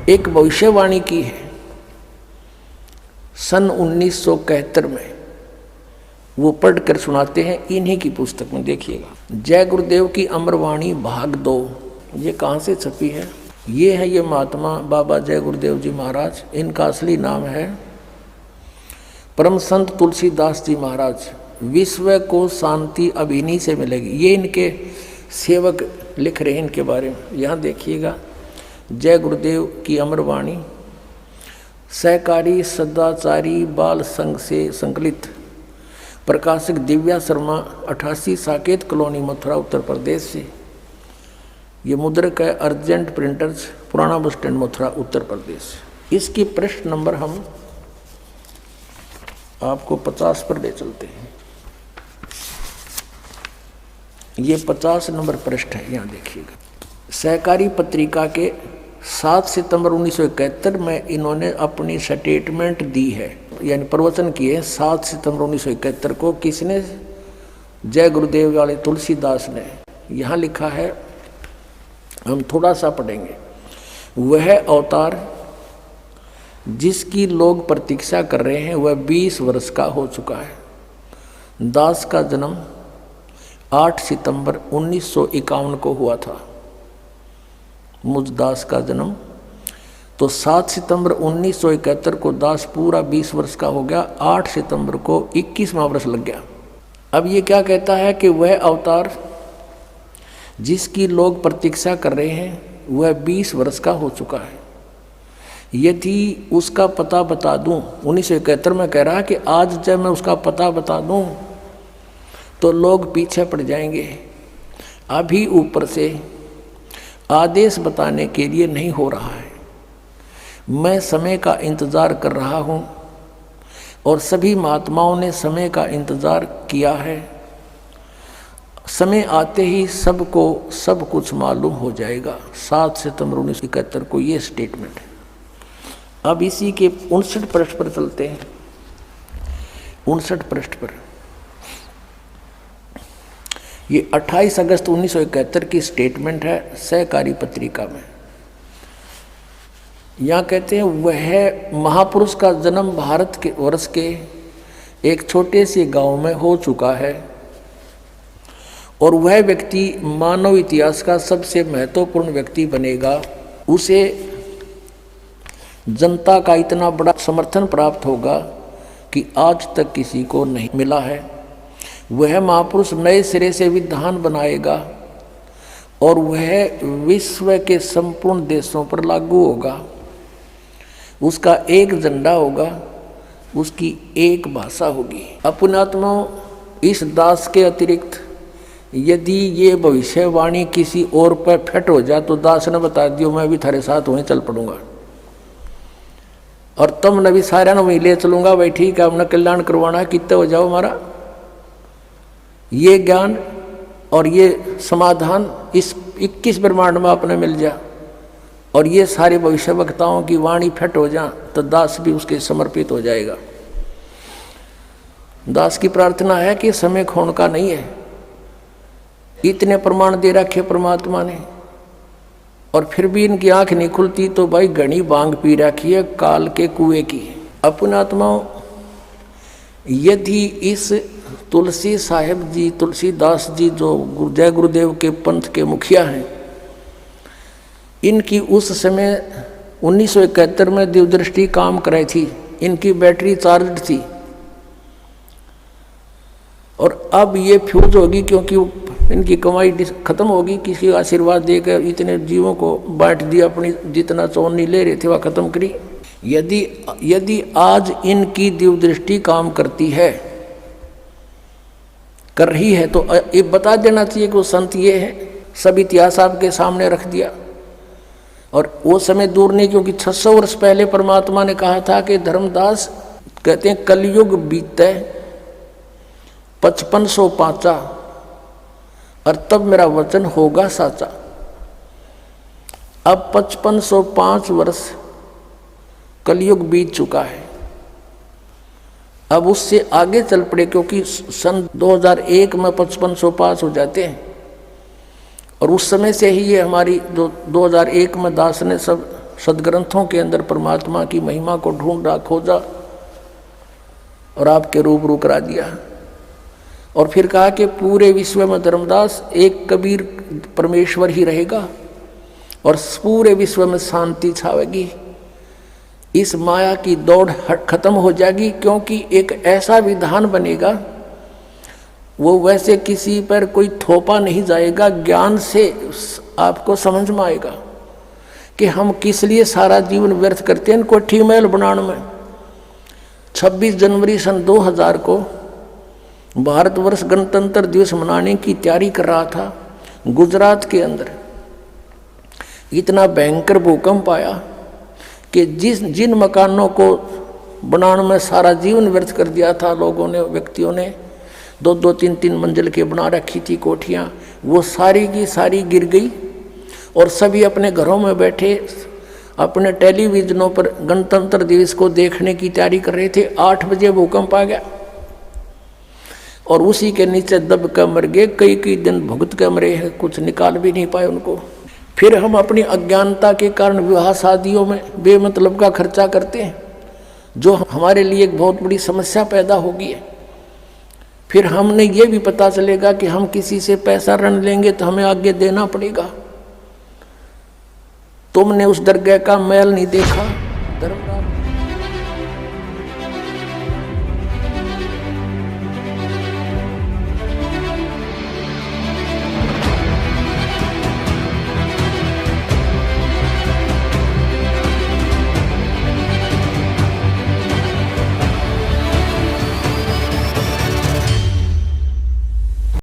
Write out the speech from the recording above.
एक भविष्यवाणी की है सन 1971 में, वो पढ़ कर सुनाते हैं इन्हीं की पुस्तक में। देखिएगा, जय गुरुदेव की अमरवाणी भाग 2। ये कहाँ से छपी है? ये है ये महात्मा बाबा जय गुरुदेव जी महाराज। इनका असली नाम है परम संत तुलसीदास जी महाराज। विश्व को शांति अब इन्हीं से मिलेगी। ये इनके सेवक लिख रहे हैं इनके बारे में। यहाँ देखिएगा, जय गुरुदेव की अमरवाणी सहकारी सदाचारी बाल संघ से संकलित, प्रकाशक दिव्या शर्मा, 88 साकेत कॉलोनी, मथुरा, उत्तर प्रदेश से। ये मुद्रक है अर्जेंट प्रिंटर्स, पुराना बस स्टैंड, मथुरा, उत्तर प्रदेश। इसकी पृष्ठ नंबर हम आपको 50 पर ले चलते हैं। ये 50 नंबर पृष्ठ है। यहाँ देखिएगा, सहकारी पत्रिका के 7 सितंबर 1971 में इन्होंने अपनी स्टेटमेंट दी है, यानी प्रवचन किए 7 सितंबर 1971 को। किसने? जय गुरुदेव वाले तुलसीदास ने। यहाँ लिखा है, हम थोड़ा सा पढ़ेंगे। वह अवतार जिसकी लोग प्रतीक्षा कर रहे हैं वह 20 वर्ष का हो चुका है। दास का जन्म 8 सितंबर 1951 को हुआ था। मुझ दास का जन्म तो 7 सितंबर 1971 को दास पूरा 20 वर्ष का हो गया। 8 सितंबर को 21वां वर्ष लग गया। अब ये क्या कहता है कि वह अवतार जिसकी लोग प्रतीक्षा कर रहे हैं वह 20 वर्ष का हो चुका है। यदि उसका पता बता दूं, 1971 में कह रहा है कि आज जब मैं उसका पता बता दूं तो लोग पीछे पड़ जाएंगे। अभी ऊपर से आदेश बताने के लिए नहीं हो रहा है। मैं समय का इंतज़ार कर रहा हूँ और सभी महात्माओं ने समय का इंतज़ार किया है। समय आते ही सबको सब कुछ मालूम हो जाएगा। 7 सितंबर 1971 को ये स्टेटमेंट है। अब इसी के 59 पृष्ठ पर चलते हैं। 59 पृष्ठ पर ये 28 अगस्त 1971 की स्टेटमेंट है सहकारी पत्रिका में। यहाँ कहते हैं, वह महापुरुष का जन्म भारत के वर्ष के एक छोटे से गांव में हो चुका है और वह व्यक्ति मानव इतिहास का सबसे महत्वपूर्ण व्यक्ति बनेगा। उसे जनता का इतना बड़ा समर्थन प्राप्त होगा कि आज तक किसी को नहीं मिला है। वह महापुरुष नए सिरे से विधान बनाएगा और वह विश्व के संपूर्ण देशों पर लागू होगा। उसका एक झंडा होगा, उसकी एक भाषा होगी। अपनात्माओं, इस दास के अतिरिक्त यदि ये भविष्यवाणी किसी और पर फिट हो जाए तो दास ने बता दियो, मैं भी थारे साथ वहीं चल पड़ूंगा और तुम नबी सारा वहीं ले चलूंगा। भाई ठीक है, अपना कल्याण करवाना है, कितने हो जाओ हमारा। ये ज्ञान और ये समाधान इस 21 ब्रह्मांड में अपने मिल जा और ये सारे भविष्य वक्ताओं की वाणी फिट हो जा तो दास भी उसके समर्पित हो जाएगा। दास की प्रार्थना है कि समय खोने का नहीं है। इतने प्रमाण दे रखे परमात्मा ने और फिर भी इनकी आंख नहीं खुलती तो भाई घनी बांग पी रखी है काल के कुएं की। अपनात्माओं, यदि इस तुलसी साहिब जी, तुलसीदास जी जो जय गुरुदेव के पंथ के मुखिया हैं, इनकी उस समय 1971 में दिव्यदृष्टि काम कराई थी, इनकी बैटरी चार्ज थी और अब ये फ्यूज होगी क्योंकि इनकी कमाई खत्म होगी। किसी का आशीर्वाद देकर इतने जीवों को बांट दिया, अपनी जितना चौनी ले रहे थे वह खत्म करी। यदि आज इनकी दिव्यदृष्टि काम करती है, कर रही है, तो ये बता देना चाहिए कि वो संत ये है। सब इतिहास आपके सामने रख दिया और वो समय दूर नहीं, क्योंकि 600 वर्ष पहले परमात्मा ने कहा था कि धर्मदास कहते हैं कलयुग बीते 5500 पाँचा और तब मेरा वचन होगा साचा। अब 5505 वर्ष कलयुग बीत चुका है। अब उससे आगे चल पड़े, क्योंकि सन 2001 में 5505 हो जाते हैं और उस समय से ही ये हमारी जो 2001 में दास ने सब सदग्रंथों के अंदर परमात्मा की महिमा को ढूंढा, खोजा और आपके रूबरू करा दिया। और फिर कहा कि पूरे विश्व में धर्मदास एक कबीर परमेश्वर ही रहेगा और पूरे विश्व में शांति छावेगी। इस माया की दौड़ खत्म हो जाएगी, क्योंकि एक ऐसा विधान बनेगा, वो वैसे किसी पर कोई थोपा नहीं जाएगा। ज्ञान से आपको समझ में आएगा कि हम किस लिए सारा जीवन व्यर्थ करते हैं कोठी महल बनाने में। 26 जनवरी सन 2000 को भारतवर्ष गणतंत्र दिवस मनाने की तैयारी कर रहा था। गुजरात के अंदर इतना भयंकर भूकंप आया कि जिन मकानों को बनाने में सारा जीवन व्यर्थ कर दिया था लोगों ने, व्यक्तियों ने, 2-2, 3-3 मंजिल के बना रखी थी कोठियाँ, वो सारी की सारी गिर गई। और सभी अपने घरों में बैठे अपने टेलीविजनों पर गणतंत्र दिवस को देखने की तैयारी कर रहे थे। 8 बजे भूकंप आ गया और उसी के नीचे दब कर मर गए। कई दिन भुगत कर मरे हैं, कुछ निकाल भी नहीं पाए उनको। फिर हम अपनी अज्ञानता के कारण विवाह शादियों में बेमतलब का खर्चा करते हैं, जो हमारे लिए एक बहुत बड़ी समस्या पैदा होगी है। फिर हमने ये भी पता चलेगा कि हम किसी से पैसा ऋण लेंगे तो हमें आगे देना पड़ेगा। तुमने उस दरगाह का मैल नहीं देखा। धर्मराज